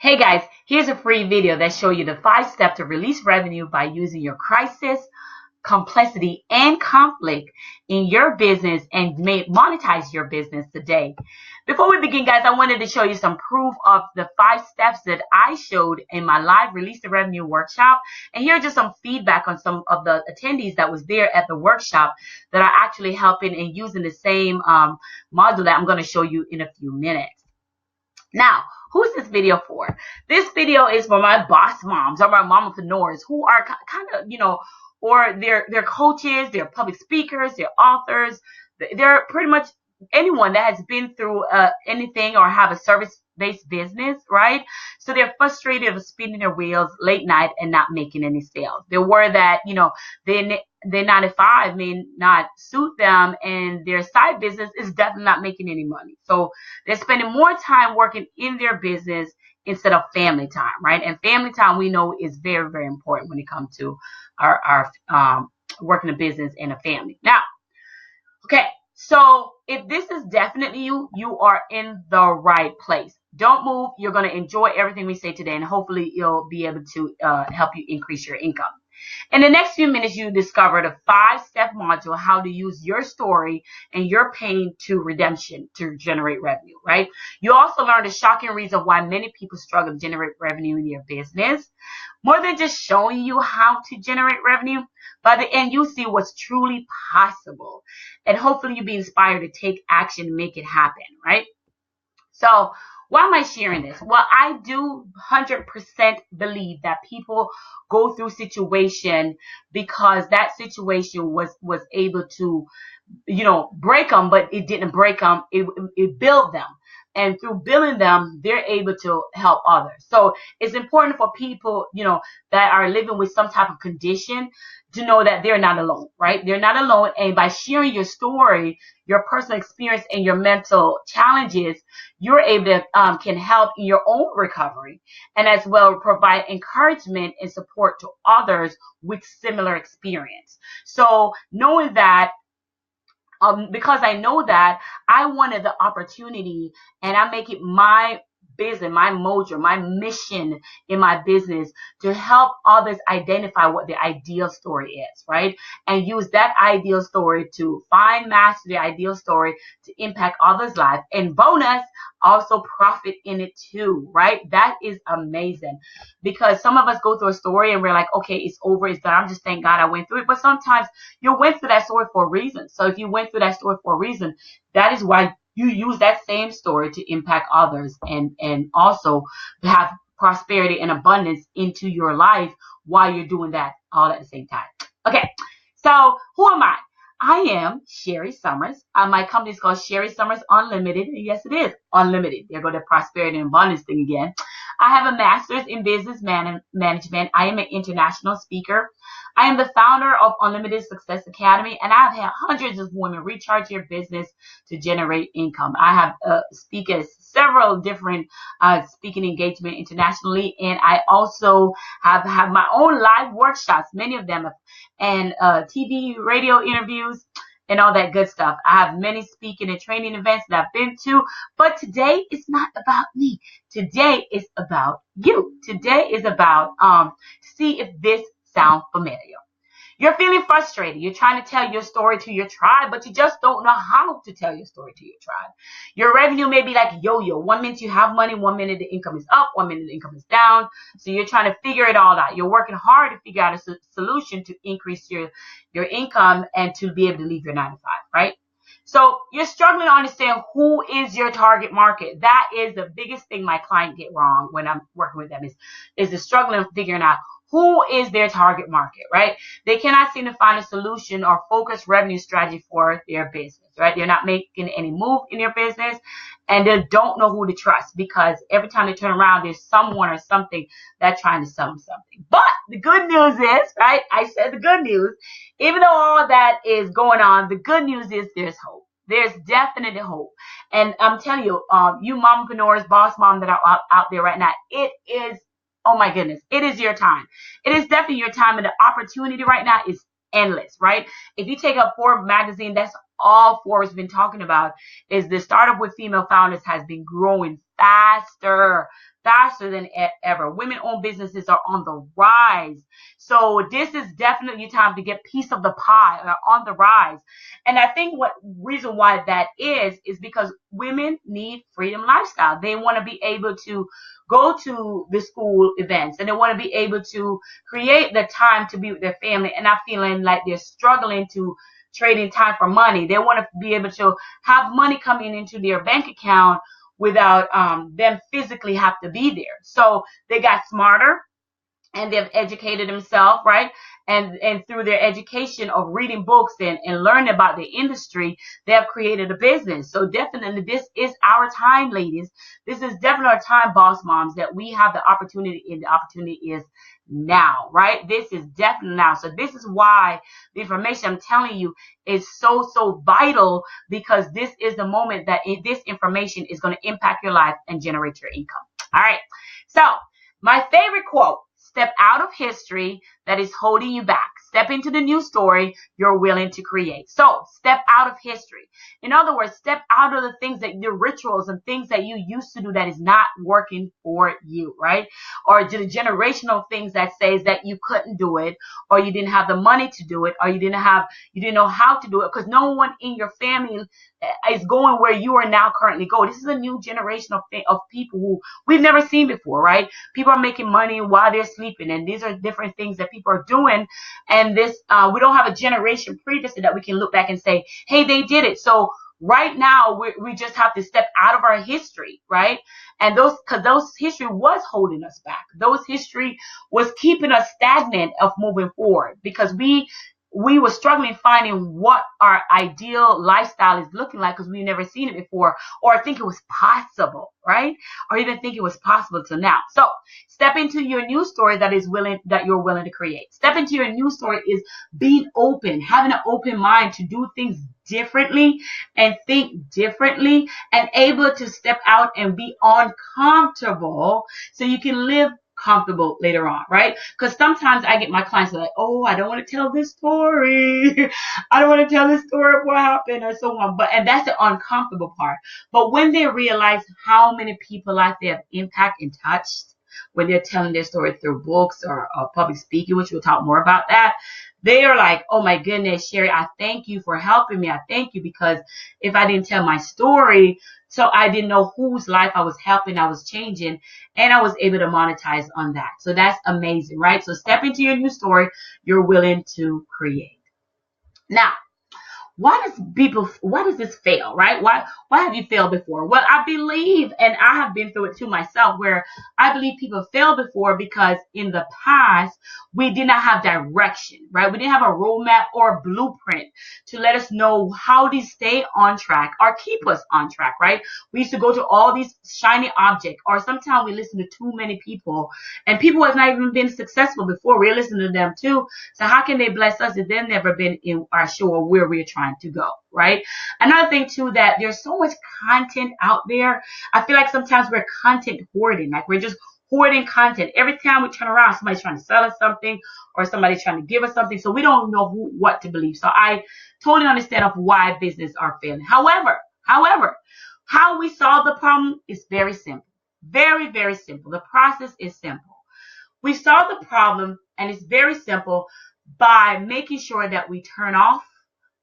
Hey guys, here's a free video that shows you the 5 steps to release revenue by using your crisis, complexity, and conflict in your business and monetize your business today. Before we begin, guys, I wanted to show you some proof of the 5 steps that I showed in my live Release the Revenue workshop. And here's just some feedback on some of the attendees that was there at the workshop that are actually helping and using the same module that I'm going to show you in a few minutes. Now, who's this video for? This video is for my boss moms or my mompreneurs who are kind of, or they're coaches, they're public speakers, they're authors, they're pretty much anyone that has been through anything or have a service-based business, right? So they're frustrated of spinning their wheels late night and not making any sales. They're worried that, their 9 to 5 may not suit them and their side business is definitely not making any money. So they're spending more time working in their business instead of family time, right? And family time we know is very, very important when it comes to our working a business and a family. Now, okay, so if this is definitely you are in the right place. Don't move. You're going to enjoy everything we say today, and hopefully you'll be able to help you increase your income. In the next few minutes, you discover the 5-step module, how to use your story and your pain to redemption to generate revenue, right? You also learn the shocking reason why many people struggle to generate revenue in your business. More than just showing you how to generate revenue, by the end, you see what's truly possible. And hopefully you'll be inspired to take action and make it happen, right? So why am I sharing this? Well, I do 100% believe that people go through situation because that situation was able to, break them, but it didn't break them. It built them. And through building them, they're able to help others. So it's important for people, that are living with some type of condition to know that they're not alone, right? They're not alone. And by sharing your story, your personal experience and your mental challenges, you're able to can help in your own recovery and as well provide encouragement and support to others with similar experience. So knowing that, because I know that, I wanted the opportunity and I make it my business, my mojo, my mission in my business to help others identify what the ideal story is, right? And use that ideal story to master the ideal story to impact others' life. And bonus, also profit in it too, right? That is amazing because some of us go through a story and we're like, okay, it's over, it's done. I'm just thank God I went through it. But sometimes you went through that story for a reason. So if you went through that story for a reason, that is why you use that same story to impact others and also to have prosperity and abundance into your life while you're doing that all at the same time. Okay, so who am I? I am Sherry Summers. My company is called Sherry Summers Unlimited. And yes, it is unlimited. There go the prosperity and abundance thing again. I have a master's in business management. I am an international speaker. I am the founder of Unlimited Success Academy, and I've had hundreds of women recharge their business to generate income. I have speak at several different speaking engagement internationally, and I also have my own live workshops, many of them, and TV, radio interviews, and all that good stuff. I have many speaking and training events that I've been to, but today is not about me. Today is about you. Today is about see if this sounds familiar. You're feeling frustrated. You're trying to tell your story to your tribe, but you just don't know how to tell your story to your tribe. Your revenue may be like yo-yo. 1 minute you have money, 1 minute the income is up, 1 minute the income is down. So you're trying to figure it all out. You're working hard to figure out a solution to increase your income and to be able to leave your 9 to 5, right? So you're struggling to understand who is your target market. That is the biggest thing my client get wrong when I'm working with them is the struggling of figuring out who is their target market, right? They cannot seem to find a solution or focused revenue strategy for their business, right? They're not making any move in their business and they don't know who to trust because every time they turn around, there's someone or something that's trying to sell them something. But the good news is, right? I said the good news. Even though all that is going on, the good news is there's hope. There's definitely hope. And I'm telling you, you mompreneurs, boss mom that are out there right now, it is, oh my goodness, it is your time. It is definitely your time, and the opportunity right now is endless, right? If you take up Forbes magazine, that's all Forbes has been talking about is the startup with female founders has been growing faster faster than ever. Women-owned businesses are on the rise. So this is definitely time to get piece of the pie, on the rise. And I think what reason why that is because women need freedom lifestyle. They want to be able to go to the school events, and they want to be able to create the time to be with their family and not feeling like they're struggling to trading time for money. They want to be able to have money coming into their bank account without them physically have to be there. So they got smarter and they've educated themselves, right? And through their education of reading books and learning about the industry, they have created a business. So definitely this is our time, ladies. This is definitely our time, boss moms, that we have the opportunity, and the opportunity is now, right? This is definitely now. So this is why the information I'm telling you is so, so vital, because this is the moment that this information is going to impact your life and generate your income. All right. So my favorite quote: step out of history that is holding you back. Step into the new story you're willing to create. So step out of history. In other words, step out of the things that the rituals and things that you used to do that is not working for you, right? Or the generational things that says that you couldn't do it, or you didn't have the money to do it, or you didn't know how to do it, because no one in your family is going where you are now currently going. This is a new generation of people who we've never seen before, right? People are making money while they're sleeping, and these are different things that people are doing. And this, we don't have a generation previously that we can look back and say, hey, they did it. So right now, we just have to step out of our history, right? And because those history was holding us back. Those history was keeping us stagnant of moving forward, because we were struggling finding what our ideal lifestyle is looking like, because we've never seen it before, or think it was possible, right? Or even think it was possible till now. So step into your new story that you're willing to create. Step into your new story is being open, having an open mind to do things differently and think differently, and able to step out and be uncomfortable so you can live comfortable later on, right? Because sometimes I get my clients like, oh, I don't want to tell this story. I don't want to tell this story of what happened or so on. And that's the uncomfortable part. But when they realize how many people out there have impacted and touched when they're telling their story through books or public speaking, which we'll talk more about that, they are like, oh my goodness, Sherry, I thank you for helping me. I thank you, because if I didn't tell my story, so I didn't know whose life I was helping, I was changing, and I was able to monetize on that. So that's amazing, right? So step into your new story you're willing to create. Now, why does this fail, right? Why have you failed before? Well, I believe, and I have been through it too myself, where I believe people failed before because in the past we did not have direction, right? We didn't have a roadmap or a blueprint to let us know how to stay on track or keep us on track, right? We used to go to all these shiny objects, or sometimes we listen to too many people, and people have not even been successful before we're listening to them too. So how can they bless us if they've never been in our show or where we're trying to go, right? Another thing too, that there's so much content out there. I feel like sometimes we're content hoarding, like we're just hoarding content. Every time we turn around, somebody's trying to sell us something, or somebody's trying to give us something, so we don't know what to believe. So I totally understand of why business are failing. However, how we solve the problem is very simple. Very, very simple. The process is simple. We solve the problem, and it's very simple, by making sure that we turn off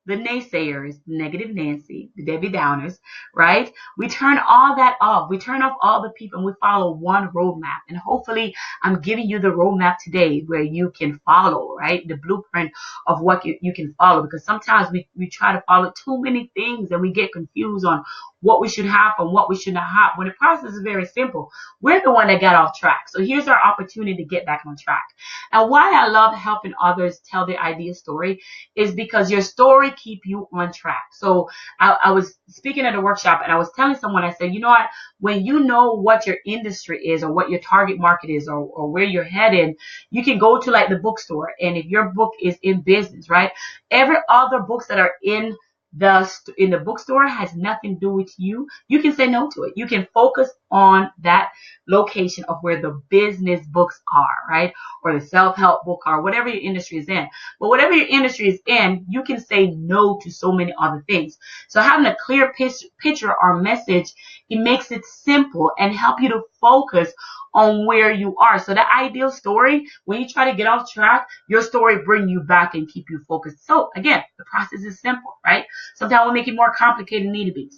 the naysayers, negative Nancy, the Debbie Downers, right? We turn all that off. We turn off all the people, and we follow one roadmap. And hopefully I'm giving you the roadmap today where you can follow, right? The blueprint of what you can follow, because sometimes we try to follow too many things and we get confused on what we should have and what we should not have, when the process is very simple. We're the one that got off track. So here's our opportunity to get back on track. And why I love helping others tell their idea story is because your story keep you on track. So I was speaking at a workshop, and I was telling someone, I said, you know what, when you know what your industry is, or what your target market is, or where you're headed, you can go to like the bookstore, and if your book is in business, right, every other books that are in the bookstore has nothing to do with you. You can say no to it. You can focus on that location of where the business books are, right? Or the self-help book are, whatever your industry is in. But whatever your industry is in, you can say no to so many other things. So having a clear picture or message, it makes it simple and help you to focus on where you are. So that ideal story, when you try to get off track, your story bring you back and keep you focused. So again, the process is simple, right? Sometimes we make it more complicated than it need to be.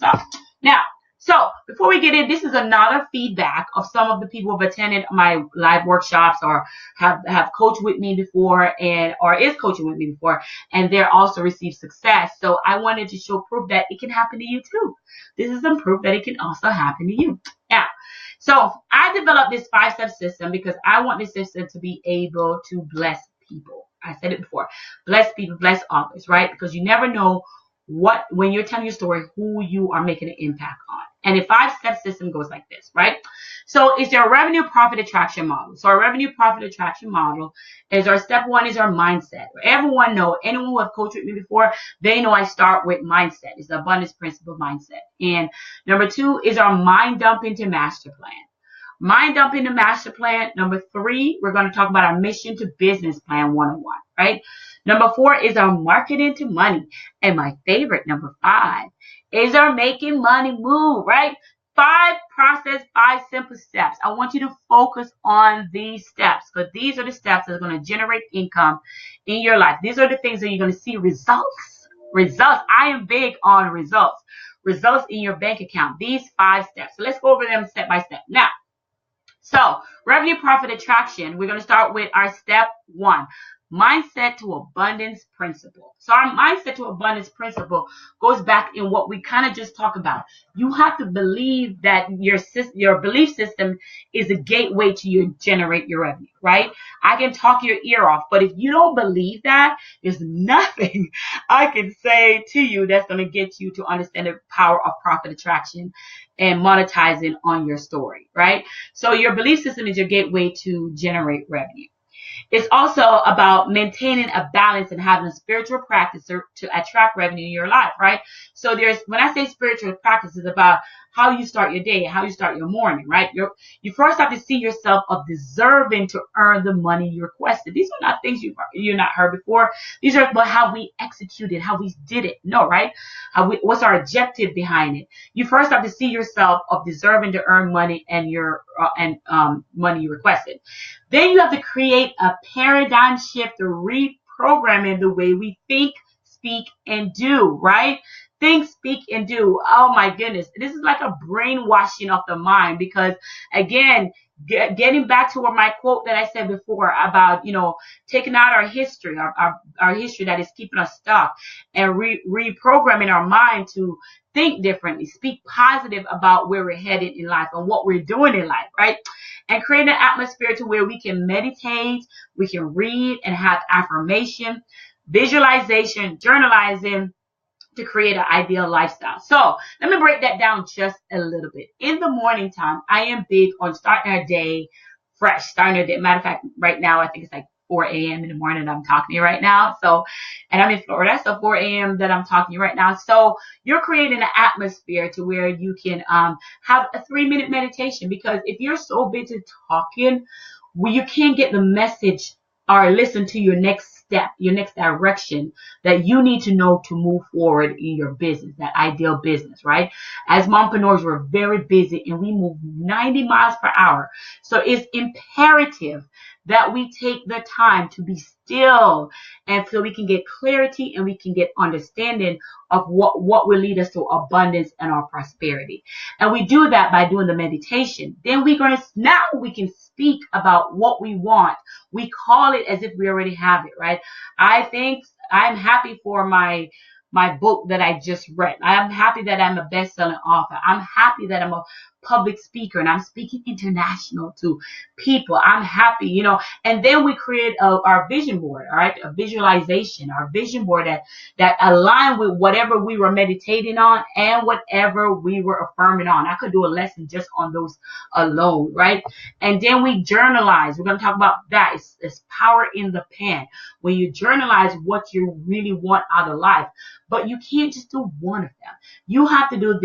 So before we get in, this is another feedback of some of the people who have attended my live workshops or have coached with me before or is coaching with me before, and they're also received success. So I wanted to show proof that it can happen to you too. This is some proof that it can also happen to you. Now, so I developed this 5-step system because I want this system to be able to bless people. I said it before, bless people, bless others, right? Because you never know when you're telling your story, who you are making an impact on. And a 5-step system goes like this, right? So it's your revenue profit attraction model. So our revenue profit attraction model is our step 1 is our mindset. Everyone know, anyone who have coached with me before, they know I start with mindset. It's the abundance principle mindset. And number 2 is our mind dump into master plan. Mind dump into master plan. Number 3, we're going to talk about our mission to business plan 101, right? Number 4 is our marketing to money. And my favorite, number 5, is our making money move, right? 5 simple steps. I want you to focus on these steps because these are the steps that are going to generate income in your life. These are the things that you're going to see results. I am big on results. Results in your bank account. These 5 steps. So let's go over them step by step. Now, so revenue profit attraction, we're going to start with our step 1. Mindset to abundance principle. So our mindset to abundance principle goes back in what we kind of just talked about. You have to believe that your belief system is a gateway to you generate your revenue, right? I can talk your ear off, but if you don't believe that, there's nothing I can say to you that's going to get you to understand the power of profit attraction and monetizing on your story, right? So your belief system is your gateway to generate revenue. It's also about maintaining a balance and having a spiritual practice to attract revenue in your life, right? So when I say spiritual practice, it's about how you start your day, how you start your morning, right? You first have to see yourself of deserving to earn the money you requested. These are not things you've not heard before. These are about how we executed, how we did it. No, right? What's our objective behind it? You first have to see yourself of deserving to earn money and money you requested. Then you have to create a paradigm shift or reprogramming the way we think, speak, and do, right? Think, speak, and do. Oh my goodness. This is like a brainwashing of the mind because again, getting back to my quote that I said before about, taking out our history, our history that is keeping us stuck and reprogramming our mind to think differently, speak positive about where we're headed in life and what we're doing in life, right? And create an atmosphere to where we can meditate, we can read and have affirmation, visualization, journalizing to create an ideal lifestyle. So let me break that down just a little bit. In the morning time, I am big on starting our day fresh, starting our day. Matter of fact, right now, I think it's like 4 a.m. in the morning that I'm talking to you right now. So, and I'm in Florida, so 4 a.m. that I'm talking to you right now. So you're creating an atmosphere to where you can have a 3-minute meditation because if you're so busy talking, you can't get the message or listen to your next step, your next direction that you need to know to move forward in your business, that ideal business, right? As mompreneurs, we're very busy and we move 90 miles per hour. So it's imperative that we take the time to be still and so we can get clarity and we can get understanding of what will lead us to abundance and our prosperity. And we do that by doing the meditation. Then now we can speak about what we want. We call it as if we already have it, right? I think I'm happy for my book that I just read. I'm happy that I'm a best-selling author. I'm happy that I'm a public speaker and I'm speaking international to people. I'm happy, and then we create our vision board, all right? A visualization, our vision board that align with whatever we were meditating on and whatever we were affirming on. I could do a lesson just on those alone, right? And then we journalize. We're going to talk about that. It's power in the pen. When you journalize what you really want out of life, but you can't just do one of them. You have to do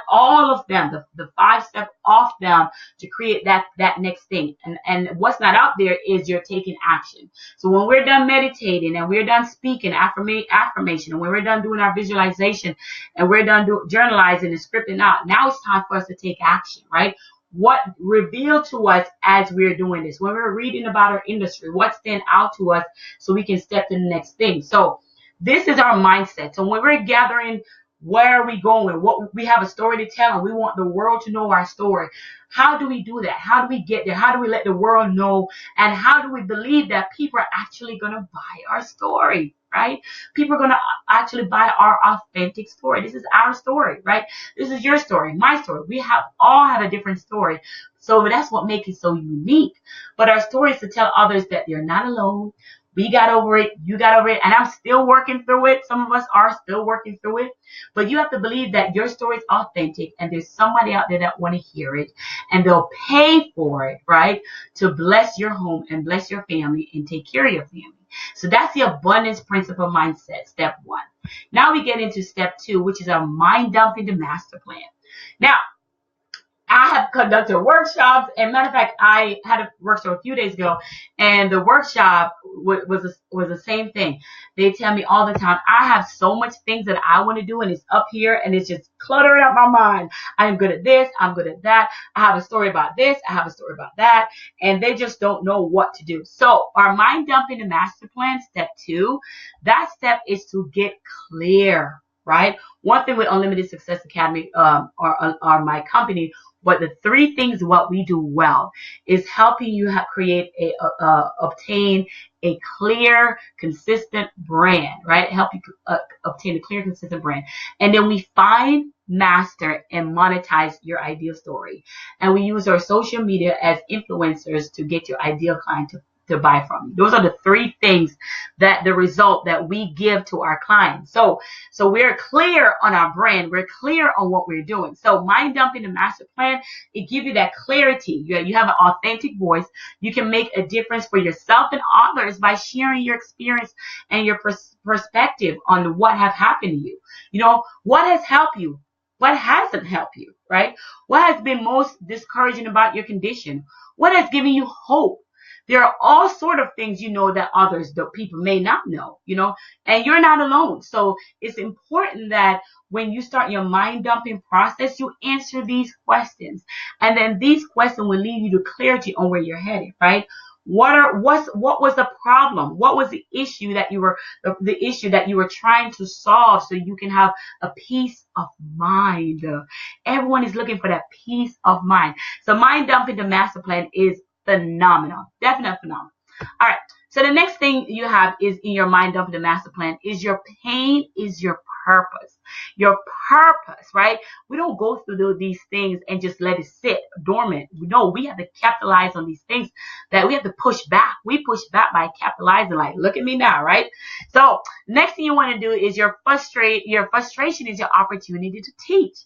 all of them, the 5 steps off them to create that next thing. And what's not out there is you're taking action. So when we're done meditating and we're done speaking affirmation, and when we're done doing our visualization and we're done journalizing and scripting out, now it's time for us to take action, right? what revealed to us as we're doing this. When we're reading about our industry, what stand out to us so we can step to the next thing. So this is our mindset. So when we're gathering, where are we going? What we have a story to tell, and we want the world to know our story. How do we do that? How do we get there? How do we let the world know? And how do we believe that people are actually going to buy our story, right? People are going to actually buy our authentic story. This is our story, right? This is your story, my story. We all have a different story. So that's what makes it so unique. But our story is to tell others that they're not alone. We got over it. You got over it. And I'm still working through it. Some of us are still working through it. But you have to believe that your story is authentic and there's somebody out there that want to hear it and they'll pay for it, right? To bless your home and bless your family and take care of your family. So that's the abundance principle mindset, step 1. Now we get into step 2, which is our mind dumping the master plan. Now, I have conducted workshops, and matter of fact, I had a workshop a few days ago, and the workshop was the same thing. They tell me all the time, I have so much things that I want to do, and it's up here, and it's just cluttering up my mind. I'm good at this, I'm good at that. I have a story about this, I have a story about that, and they just don't know what to do. So our mind dumping the master plan, step 2, that step is to get clear, right? One thing with Unlimited Success Academy, or my company, but the 3 things what we do well is helping you obtain a clear, consistent brand, right? Help you obtain a clear, consistent brand. And then we find, master, and monetize your ideal story. And we use our social media as influencers to get your ideal client to buy from you. Those are the 3 things that the result that we give to our clients. So we're clear on our brand. We're clear on what we're doing. So mind dumping the master plan, it gives you that clarity. You have an authentic voice. You can make a difference for yourself and others by sharing your experience and your perspective on what have happened to you. You know, what has helped you? What hasn't helped you, right? What has been most discouraging about your condition? What has given you hope? There are all sort of things, that others, the people may not know, and you're not alone. So it's important that when you start your mind dumping process, you answer these questions. And then these questions will lead you to clarity on where you're headed, right? What was the problem? What was the issue that you were trying to solve so you can have a peace of mind? Everyone is looking for that peace of mind. So mind dumping the master plan is phenomenal. Definitely phenomenal. All right. So the next thing you have is in your mind dumping the master plan is your pain is your purpose. Your purpose, right? We don't go through these things and just let it sit dormant. No, we have to capitalize on these things that we have to push back. We push back by capitalizing, like, look at me now, right? So next thing you want to do is your frustration is your opportunity to teach,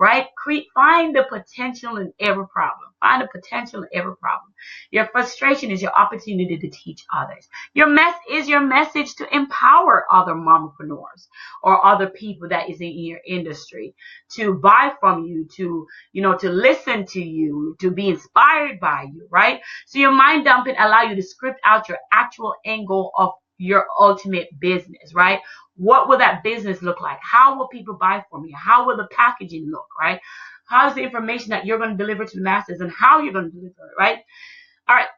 right? Find the potential in every problem. Find the potential in every problem. Your frustration is your opportunity to teach others. Your mess is your message to empower other mompreneurs or other people that is in your industry to buy from you, to listen to you, to be inspired by you, right? So your mind dumping allow you to script out your actual end goal of your ultimate business, right? What will that business look like? How will people buy from you? How will the packaging look, right? How's the information that you're going to deliver to the masses and how you're going to deliver it, right? All right.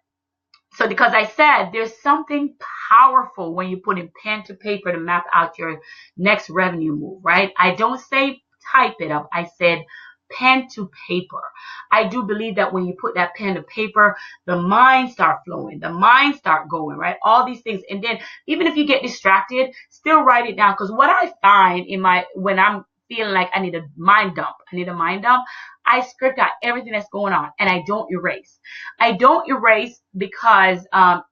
So because I said there's something powerful when you put in pen to paper to map out your next revenue move, right? I don't say type it up. I said pen to paper. I do believe that when you put that pen to paper, the mind start flowing, the mind start going, right? All these things. And then even if you get distracted, still write it down. Because what I find when I'm feeling like I need a mind dump, I script out everything that's going on and I don't erase. I don't erase because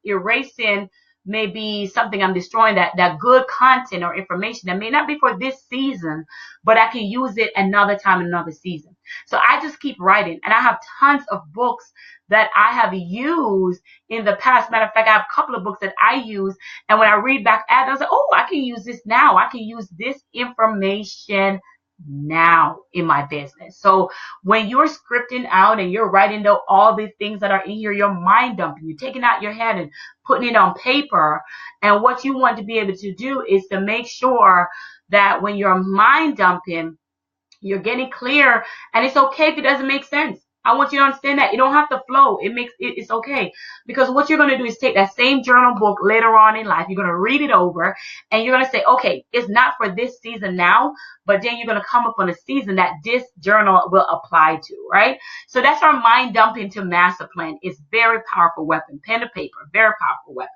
erasing may be something I'm destroying, that good content or information that may not be for this season, but I can use it another time, another season. So I just keep writing, and I have tons of books that I have used in the past. Matter of fact, I have a couple of books that I use, and when I read back at it, I was like, oh, I can use this now. I can use this information now in my business. So when you're scripting out and you're writing down all the things that are in here, you're mind dumping, you're taking out your head and putting it on paper. And what you want to be able to do is to make sure that when you're mind dumping, you're getting clear, and it's okay if it doesn't make sense. I want you to understand that. You don't have to flow. It's okay. Because what you're going to do is take that same journal book later on in life. You're going to read it over and you're going to say, okay, it's not for this season now, but then you're going to come up on a season that this journal will apply to, right? So that's our mind dump into master plan. It's very powerful weapon. Pen to paper, very powerful weapon.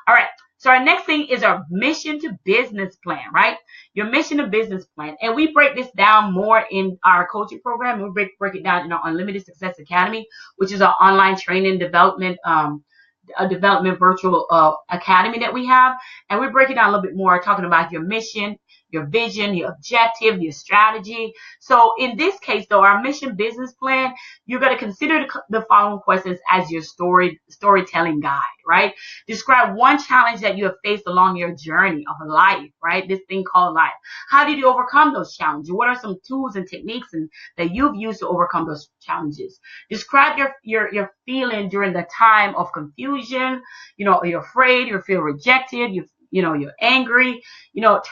All right. So our next thing is our mission to business plan, right? Your mission to business plan. And we break this down more in our coaching program. We break it down in our Unlimited Success Academy, which is our online training development, a development virtual academy that we have. And we break it down a little bit more, talking about your mission, your vision, your objective, your strategy. So in this case, though, our mission business plan, you're going to consider the following questions as your storytelling guide, right? Describe one challenge that you have faced along your journey of life, right? This thing called life. How did you overcome those challenges? What are some tools and techniques that you've used to overcome those challenges? Describe your feeling during the time of confusion. You're afraid, you feel rejected, you're angry.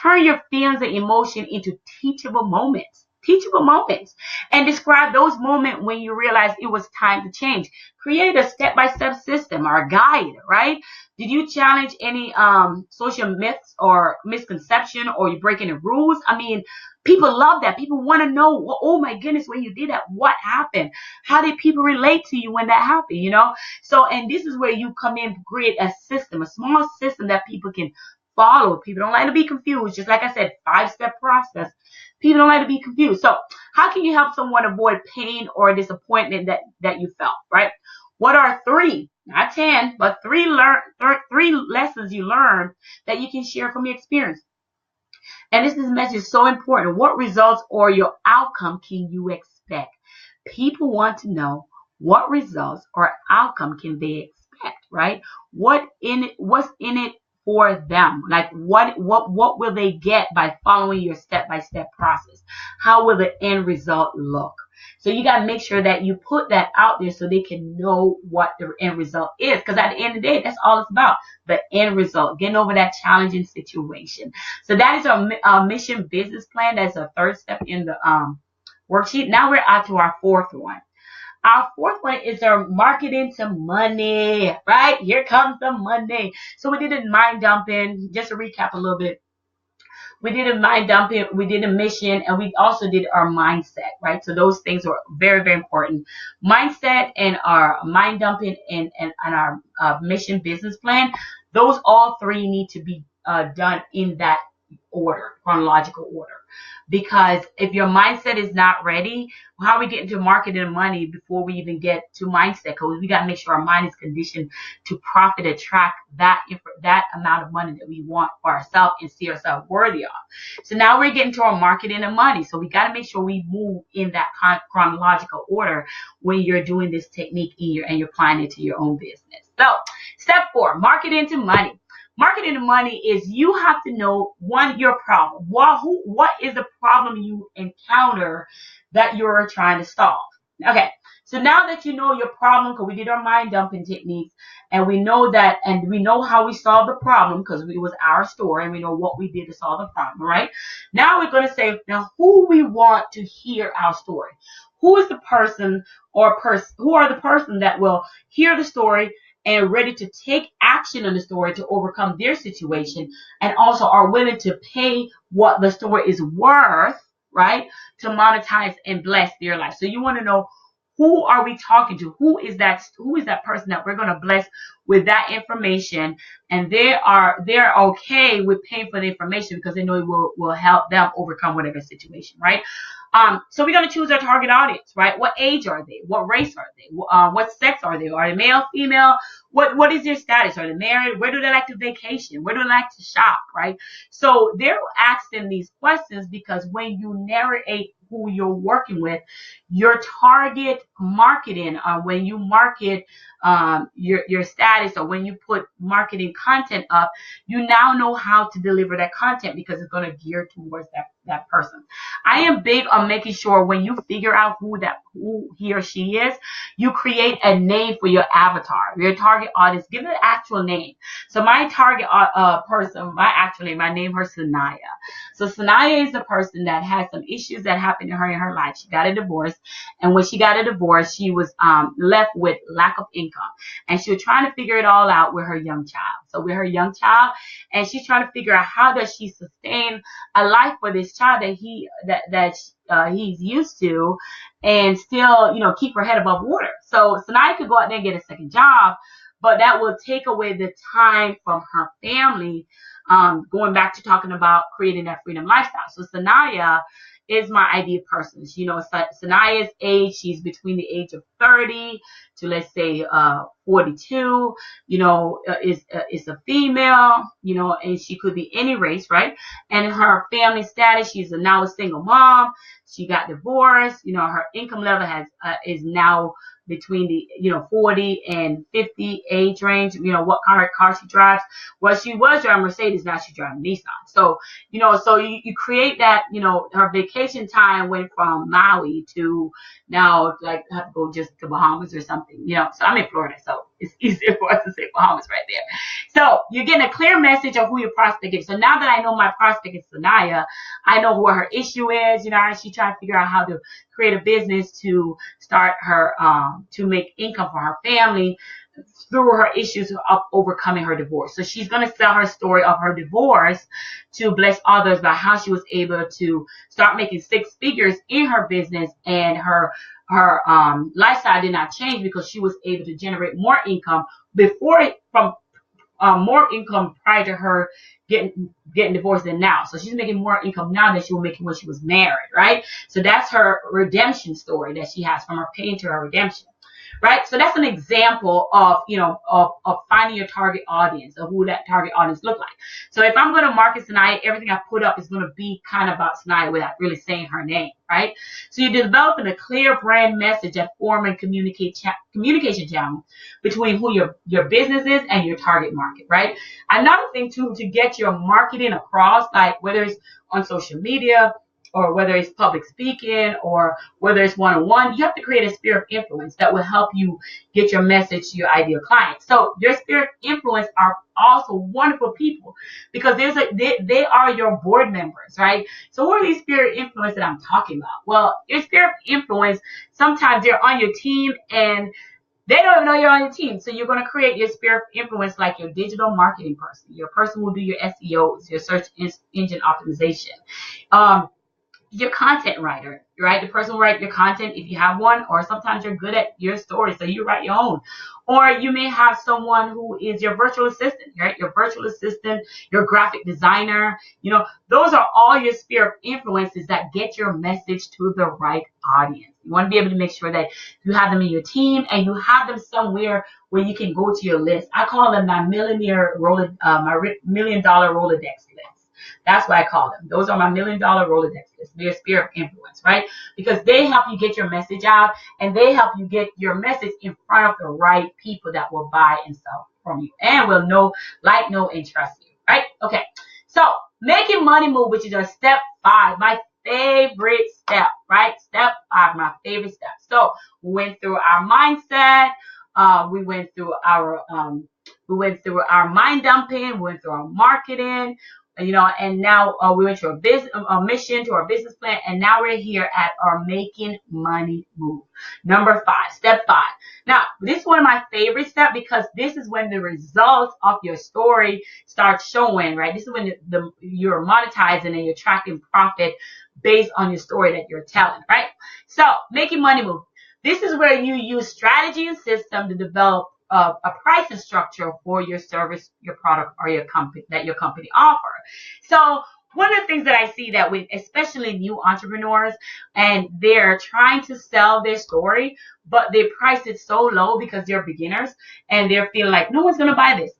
Turn your feelings and emotion into teachable moments. Teachable moments. And describe those moments when you realize it was time to change. Create a step-by-step system or a guide, right? Did you challenge any social myths or misconception, or you break any rules? I mean, people love that. People want to know, oh my goodness, when you did that, what happened? How did people relate to you when that happened, So, and this is where you come in, create a system, a small system that people can follow. People don't like to be confused. Just like I said, 5-step process. People don't like to be confused. So how can you help someone avoid pain or disappointment that you felt, right? What are 3, not 10, but 3 lessons you learned that you can share from your experience? And this message is so important. What results or your outcome can you expect? People want to know what results or outcome can they expect, right? What's in it for them? Like what will they get by following your step-by-step process? How will the end result look? So you got to make sure that you put that out there so they can know what the end result is. Because at the end of the day, that's all it's about. The end result, getting over that challenging situation. So that is our mission business plan. That's a 3rd step in the worksheet. Now we're out to our 4th one. Our 4th one is our marketing to money, right? Here comes the money. So we did a mind dumping. Just to recap a little bit. We did a mind dumping, we did a mission, and we also did our mindset, right? So those things are very, very important. Mindset and our mind dumping and our mission business plan, those all 3 need to be done in that order, chronological order. Because if your mindset is not ready, how are we getting to marketing and money before we even get to mindset? Because we got to make sure our mind is conditioned to profit, attract that amount of money that we want for ourselves and see ourselves worthy of. So now we're getting to our marketing and money. So we got to make sure we move in that chronological order when you're doing this technique and you're applying it to your own business. So step 4, marketing to money. Marketing to money is you have to know, one, your problem. What is the problem you encounter that you're trying to solve? Okay, so now that you know your problem, because we did our mind dumping techniques, and we know that, and we know how we solved the problem because it was our story, and we know what we did to solve the problem, right? Now we're going to say, now who we want to hear our story. Who is the person who are the person that will hear the story and ready to take action on the story to overcome their situation, and also are willing to pay what the story is worth, right, to monetize and bless their life. So you want to know, who are we talking to? Who is that person that we're going to bless with that information, and they're okay with paying for the information because they know it will help them overcome whatever situation, right? So we're going to choose our target audience, right? What age are they? What race are they? What sex are they? Are they male, female? What is their status? Are they married? Where do they like to vacation? Where do they like to shop, right? So they're asking these questions because when you narrate who you're working with, your target marketing, when you market your status, or when you put marketing content up, you now know how to deliver that content because it's going to gear towards that person. I am big on making sure when you figure out who he or she is, you create a name for your avatar, your target audience. Give it an actual name. So my target person, my name her Sanaya. So Sanaya is the person that has some issues that happened to her in her life. She got a divorce, and when she got a divorce, she was left with lack of income, and she was trying to figure it all out with her young child. So with her young child, and she's trying to figure out how does she sustain a life for this child that he's used to, and still, keep her head above water. So Sanaya could go out there and get a second job, but that will take away the time from her family. Going back to talking about creating that freedom lifestyle. So Sanaya is my ideal person. Sanaya's age, she's between the age of 30 to, let's say, 42, is a female, and she could be any race, right? And her family status, she's now a single mom. She got divorced. Her income level is now between the 40 and 50 age range. What car she drives. Well, she was driving Mercedes, now she's driving Nissan. So you create that. Her vacation time went from Maui to now, like, have to go just to Bahamas or something. So I'm in Florida, so it's easier for us to say Bahamas right there. So you're getting a clear message of who your prospect is. So now that I know my prospect is Sanaya, I know what her issue is. She's trying to figure out how to create a business to start her to make income for her family through her issues of overcoming her divorce. So she's going to tell her story of her divorce to bless others by how she was able to start making six figures in her business, and her lifestyle did not change because she was able to generate more income more income prior to her getting divorced than now. So she's making more income now than she was making when she was married, right? So that's her redemption story that she has from her pain to her redemption. Right? So that's an example of, of finding your target audience, of who that target audience look like. So if I'm going to market Sanaya, everything I put up is going to be kind of about Sanaya without really saying her name, right? So you're developing a clear brand message that form a communication channel between who your business is and your target market, right? Another thing too, to get your marketing across, like whether it's on social media, or whether it's public speaking, or whether it's one-on-one, you have to create a sphere of influence that will help you get your message to your ideal client. So your sphere of influence are also wonderful people, because they are your board members, right? So who are these sphere of influence that I'm talking about? Well, your sphere of influence, sometimes they're on your team and they don't even know you're on your team. So you're going to create your sphere of influence like your digital marketing person. Your person will do your SEOs, your search engine optimization. Your content writer, right? The person will write your content if you have one, or sometimes you're good at your story, so you write your own. Or you may have someone who is your virtual assistant, right? Your virtual assistant, your graphic designer, those are all your sphere of influences that get your message to the right audience. You want to be able to make sure that you have them in your team and you have them somewhere where you can go to your list. I call them my $1 million Rolodex list. That's what I call them. Those are my $1 million Rolodex lists. They're sphere of influence, right? Because they help you get your message out, and they help you get your message in front of the right people that will buy and sell from you and will know, and trust you, right? Okay. So making money move, which is our step 5, my favorite step, right? Step 5, my favorite step. So we went through our mindset. We went through our mind dumping. We went through our marketing. And now we went to a mission, to our business plan, and now we're here at our making money move. Number 5, step 5. Now, this is one of my favorite steps because this is when the results of your story start showing, right? This is when you're monetizing and you're tracking profit based on your story that you're telling, right? So, making money move. This is where you use strategy and system to develop a pricing structure for your service, your product, or your company offer. So one of the things that I see that with especially new entrepreneurs, and they're trying to sell their story, but they price it so low because they're beginners and they're feeling like no one's going to buy this.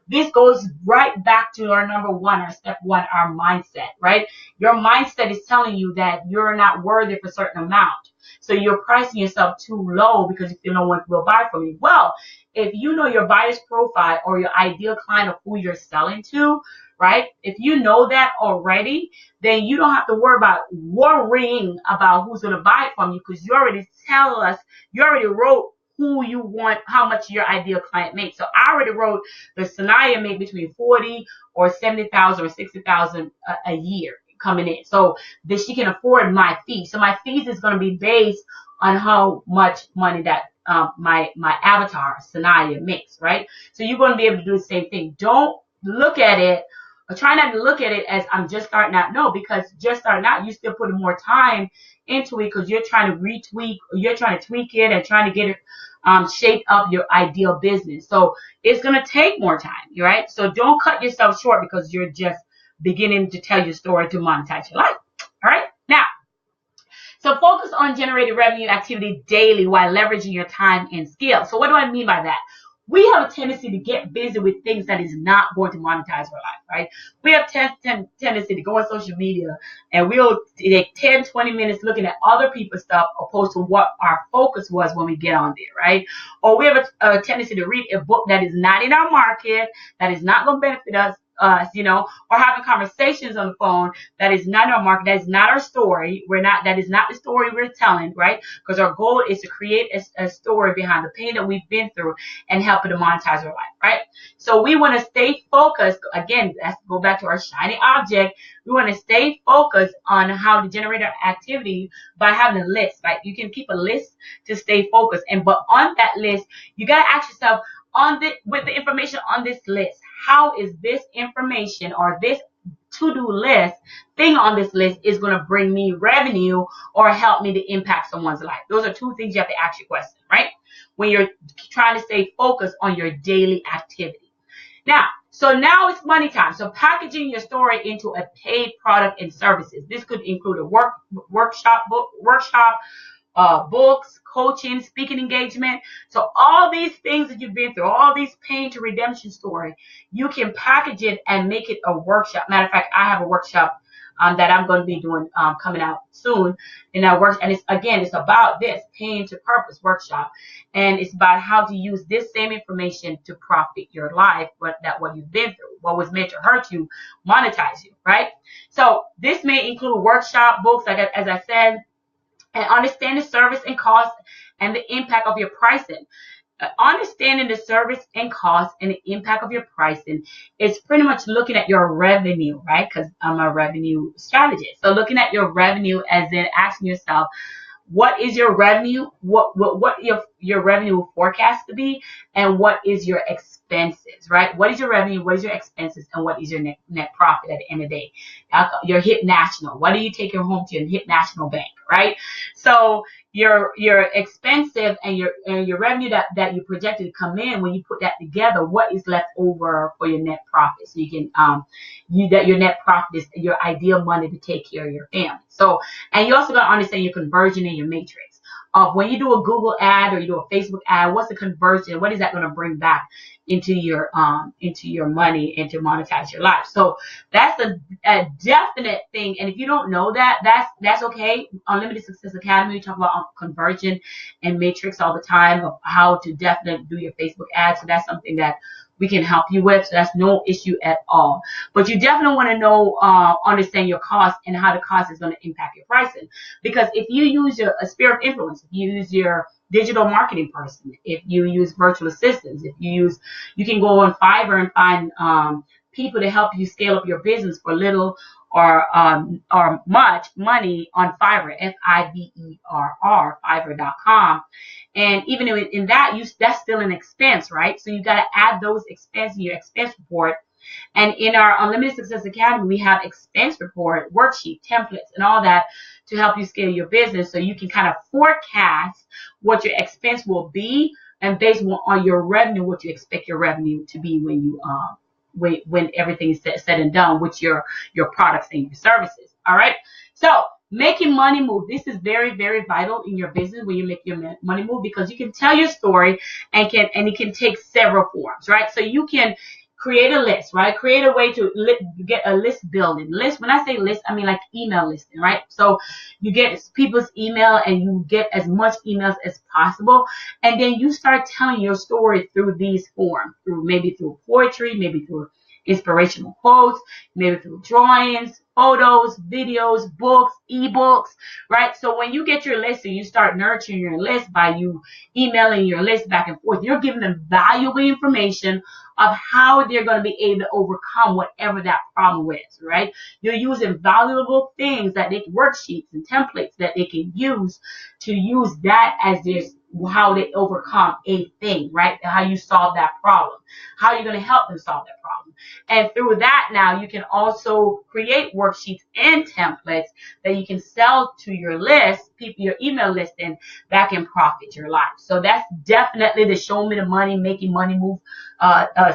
This goes right back to our number 1, our step 1, our mindset, right? Your mindset is telling you that you're not worthy for a certain amount. So you're pricing yourself too low because you feel no one will buy from you. Well, if you know your buyer's profile or your ideal client of who you're selling to, right? If you know that already, then you don't have to worry about worrying about who's going to buy it from you, because you already you already wrote who you want, how much your ideal client makes. So I already wrote the Sanaya make between 40 or 70,000 or 60,000 a year coming in. So that she can afford my fee. So my fees is going to be based on how much money that my avatar Sanaya makes, right? So you're going to be able to do the same thing. Don't look at it, or try not to look at it as I'm just starting out. No, because just starting out, you still putting more time into it, because you're trying to you're trying to tweak it and trying to get it shape up your ideal business. So it's going to take more time, right? So don't cut yourself short because you're just beginning to tell your story to monetize your life. All right. Now, so focus on generating revenue activity daily while leveraging your time and skill. So what do I mean by that? We have a tendency to get busy with things that is not going to monetize our life, right? We have tendency to go on social media and we'll take 10, 20 minutes looking at other people's stuff opposed to what our focus was when we get on there, right? Or we have a tendency to read a book that is not in our market, that is not going to benefit us, or having conversations on the phone that is not our market, that is not our story. That is not the story we're telling, right? Because our goal is to create a story behind the pain that we've been through and help it to monetize our life, right? So we want to stay focused. Again, let's go back to our shiny object. We want to stay focused on how to generate our activity by having a list, right? You can keep a list to stay focused. But on that list, you got to ask yourself, with the information on this list, how is this information or this to-do list thing on this list is going to bring me revenue or help me to impact someone's life? Those are two things you have to ask your question, right? When you're trying to stay focused on your daily activity. Now it's money time. So packaging your story into a paid product and services. This could include a workshop, books, coaching, speaking engagement. So all these things that you've been through, all these pain to redemption story, you can package it and make it a workshop. Matter of fact, I have a workshop that I'm going to be doing coming out soon. And it's about this pain to purpose workshop. And it's about how to use this same information to profit your life, what you've been through, what was meant to hurt you, monetize you, right? So this may include workshop, books, as I said, and understand the service and cost and the impact of your pricing. Understanding the service and cost and the impact of your pricing is pretty much looking at your revenue, right? Because I'm a revenue strategist. So looking at your revenue as in asking yourself, what is your revenue? What your revenue forecast to be, and what is your expenses, right? What is your revenue? What is your expenses? And what is your net profit at the end of the day? Your Hit National. What do you take home to your Hit National Bank, right? So your expensive and your revenue that you projected to come in, when you put that together, what is left over for your net profit? So you can your net profit is your ideal money to take care of your family. So, and you also got to understand your conversion and your matrix. When you do a Google ad or you do a Facebook ad, what's the conversion? What is that going to bring back into your money and to monetize your life? So that's a definite thing. And if you don't know that, that's okay. Unlimited Success Academy, we talk about conversion and matrix all the time of how to definitely do your Facebook ad. So that's something that we can help you with. So that's no issue at all. But you definitely want to know, understand your cost and how the cost is going to impact your pricing. Because if you use a sphere of influence, if you use your digital marketing person, if you use virtual assistants, you can go on Fiverr and find people to help you scale up your business for little or much money on Fiverr, Fiverr, Fiverr.com. And even in that, that's still an expense, right? So you got to add those expenses in your expense report. And in our Unlimited Success Academy, we have expense report, worksheet, templates, and all that to help you scale your business, so you can kind of forecast what your expense will be, and based on your revenue, what you expect your revenue to be when you when everything is said and done with your products and your services. All right. So making money move. This is very, very vital in your business when you make your money move, because you can tell your story and it can take several forms, right? So you can create a list, right? Create a way to get a list building. List, when I say list, I mean like email listing, right? So you get people's email and you get as much emails as possible. And then you start telling your story through these forms, maybe through poetry, maybe through inspirational quotes, maybe through drawings, photos, videos, books, ebooks, right? So when you get your list and you start nurturing your list by you emailing your list back and forth, you're giving them valuable information of how they're going to be able to overcome whatever that problem is, right? You're using valuable things that they worksheets and templates that they can use to use that as their how they overcome a thing, right? How you solve that problem, how you're going to help them solve that problem. And through that, now you can also create worksheets and templates that you can sell to your list, people, your email list, and that can profit your life. So that's definitely the show me the money, making money move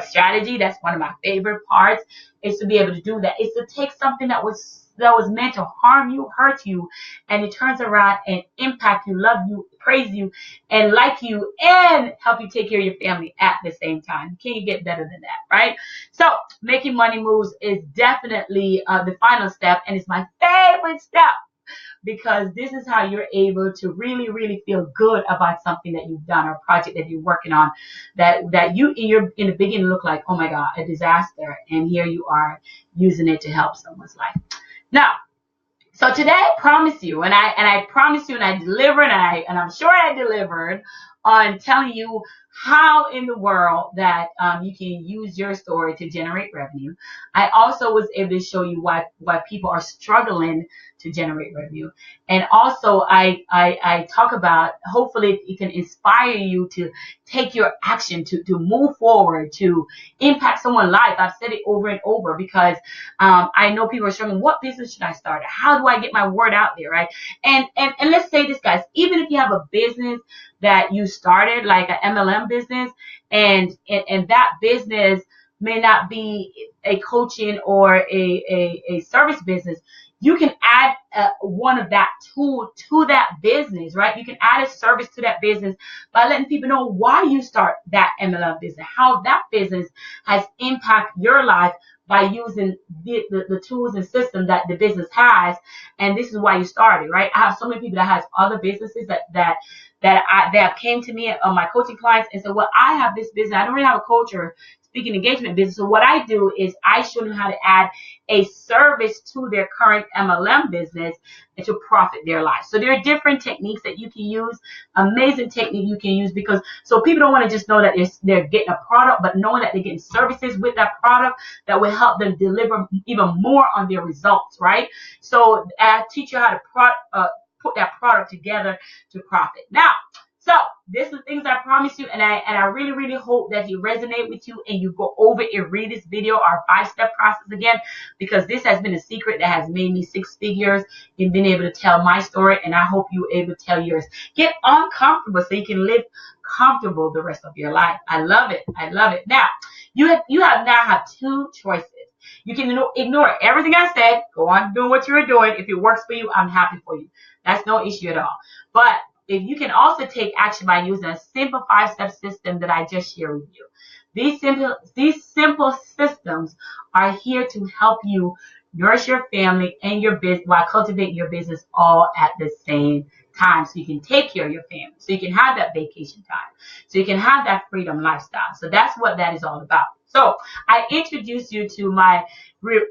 strategy. That's one of my favorite parts, is to be able to do that. It's to take something that was meant to harm you, hurt you, and it turns around and impact you, love you, praise you, and like you, and help you take care of your family at the same time. Can you get better than that, right? So making money moves is definitely the final step, and it's my favorite step, because this is how you're able to really, really feel good about something that you've done or a project that you're working on that you in the beginning look like, oh my God, a disaster. And here you are using it to help someone's life. Now, so today I promise you, and I promise you, and I delivered, and I'm sure I delivered on telling you how in the world that you can use your story to generate revenue. I also was able to show you why people are struggling to generate revenue. And also I talk about, hopefully it can inspire you to take your action, to move forward, to impact someone's life. I've said it over and over because I know people are struggling. What business should I start? How do I get my word out there, right? And let's say this, guys, even if you have a business that you started, like an MLM business, and that business may not be a coaching or a service business, you can add one of that tool to that business, right? You can add a service to that business by letting people know why you start that MLM business, how that business has impacted your life by using the tools and systems that the business has. And this is why you started, right? I have so many people that has other businesses that came to me, my coaching clients, and said, well, I have this business. I don't really have a coach or speaking engagement business. So what I do is I show them how to add a service to their current MLM business and to profit their life. So there are different techniques that you can use, amazing technique you can use, because so people don't want to just know that they're getting a product, but knowing that they're getting services with that product that will help them deliver even more on their results, right? So I teach you how to put that product together to profit. Now, so this is things I promise you, and I really, really hope that you resonate with you and you go over and read this video, our 5-step process again, because this has been a secret that has made me 6 figures in being able to tell my story, and I hope you're able to tell yours. Get uncomfortable so you can live comfortable the rest of your life. I love it. I love it. Now, you have 2 choices. You can ignore everything I said. Go on doing what you're doing. If it works for you, I'm happy for you. That's no issue at all. But if you can also take action by using a simple 5-step system that I just shared with you. These simple systems are here to help you nourish your family and your business while cultivating your business all at the same time. So you can take care of your family. So you can have that vacation time. So you can have that freedom lifestyle. So that's what that is all about. So I introduce you to my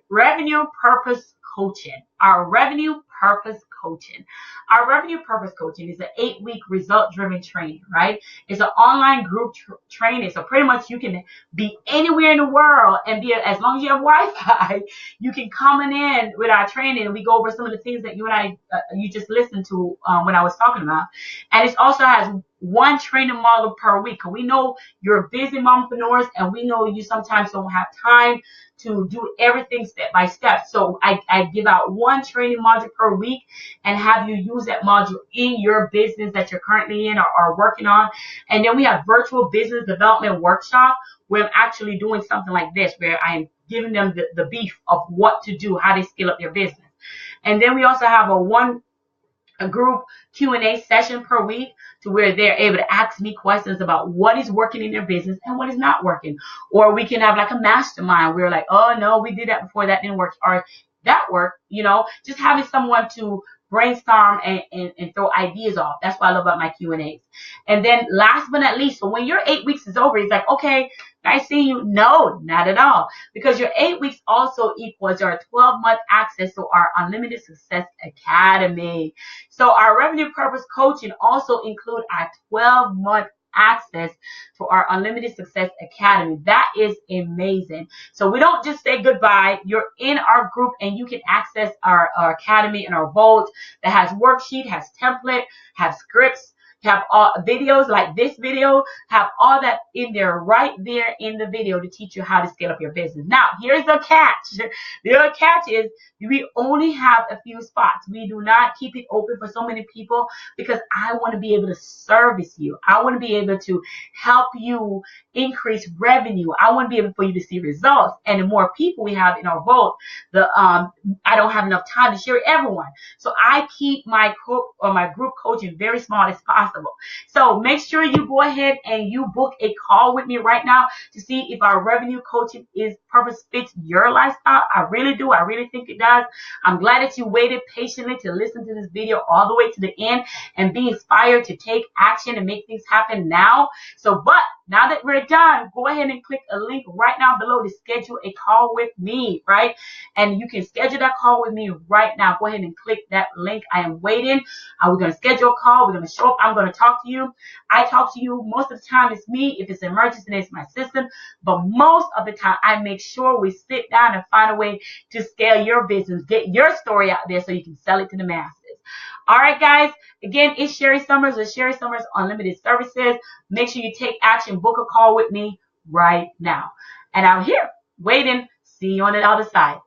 revenue purpose coaching. Our revenue purpose coaching. Our revenue purpose coaching is an 8-week result-driven training, right? It's an online group training. So pretty much you can be anywhere in the world and be, as long as you have Wi-Fi, you can come in with our training and we go over some of the things that you and I, you just listened to when I was talking about. And it also has 1 training module per week. We know you're busy mompreneurs and we know you sometimes don't have time to do everything step by step. So I give out 1 training module per week and have you use that module in your business that you're currently in or are working on. And then we have virtual business development workshop where I'm actually doing something like this, where I'm giving them the beef of what to do, how to scale up their business. And then we also have a group Q&A session per week to where they're able to ask me questions about what is working in their business and what is not working. Or we can have like a mastermind. We're like, oh no, we did that before, that didn't work. Or that worked, just having someone to brainstorm and throw ideas off. That's what I love about my Q&As. And then last but not least, so when your 8 weeks is over, it's like, okay, I see you. No, not at all. Because your 8 weeks also equals your 12-month access to our Unlimited Success Academy. So our revenue purpose coaching also include our 12-month access to our Unlimited Success Academy. That is amazing. So we don't just say goodbye. You're in our group and you can access our academy and our vault that has worksheet, has template, has scripts, have videos like this video, have all that in there, right there in the video to teach you how to scale up your business. Now, here's the catch. The other catch is we only have a few spots. We do not keep it open for so many people because I want to be able to service you. I want to be able to help you increase revenue. I want to be able for you to see results. And the more people we have in our vault, I don't have enough time to share everyone. So I keep my group coaching very small as possible. So make sure you go ahead and you book a call with me right now to see if our revenue coaching purpose fits your lifestyle. I really do. I really think it does. I'm glad that you waited patiently to listen to this video all the way to the end and be inspired to take action and make things happen now. But now that we're done, go ahead and click a link right now below to schedule a call with me, right? And you can schedule that call with me right now. Go ahead and click that link. I am waiting. We're going to schedule a call. We're going to show up. I'm going to talk to you. I talk to you. Most of the time it's me. If it's an emergency, it's my assistant. But most of the time I make sure we sit down and find a way to scale your business, get your story out there so you can sell it to the masses. All right, guys. Again, it's Sherry Summers with Sherry Summers Unlimited Services. Make sure you take action. Book a call with me right now. And I'm here waiting. See you on the other side.